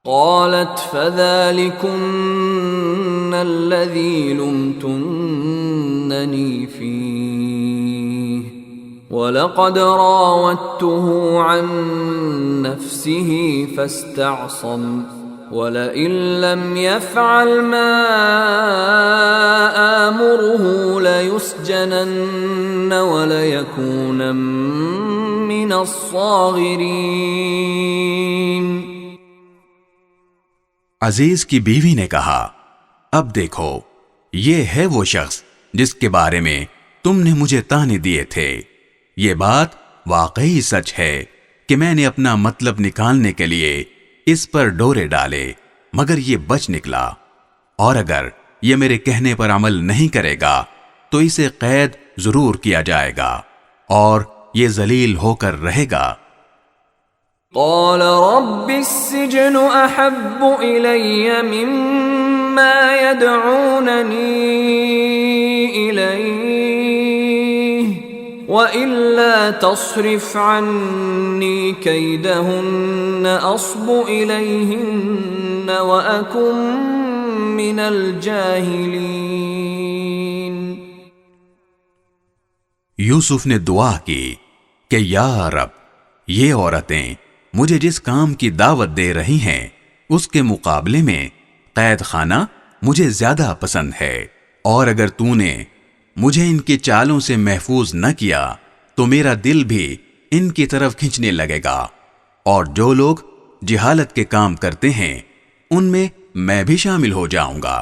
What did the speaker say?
قالت فذلكن الذي لمتنني فيه ولقد راودته عن نفسه فاستعصم ولئن لم يفعل ما آمره ليسجنن وليكونن من الصاغرين۔ عزیز کی بیوی نے کہا، اب دیکھو یہ ہے وہ شخص جس کے بارے میں تم نے مجھے طعنے دیے تھے۔ یہ بات واقعی سچ ہے کہ میں نے اپنا مطلب نکالنے کے لیے اس پر ڈورے ڈالے، مگر یہ بچ نکلا، اور اگر یہ میرے کہنے پر عمل نہیں کرے گا تو اسے قید ضرور کیا جائے گا اور یہ ذلیل ہو کر رہے گا۔ قال رب السجن احب الي مما يدعونني اليه والا تصرف عني كيدهن اصب اليهن واكن من الجاهلين۔ یوسف نے دعا کی کہ یا رب، یہ عورتیں مجھے جس کام کی دعوت دے رہی ہیں اس کے مقابلے میں قید خانہ مجھے زیادہ پسند ہے، اور اگر تو نے مجھے ان کی چالوں سے محفوظ نہ کیا تو میرا دل بھی ان کی طرف کھنچنے لگے گا، اور جو لوگ جہالت کے کام کرتے ہیں ان میں بھی شامل ہو جاؤں گا۔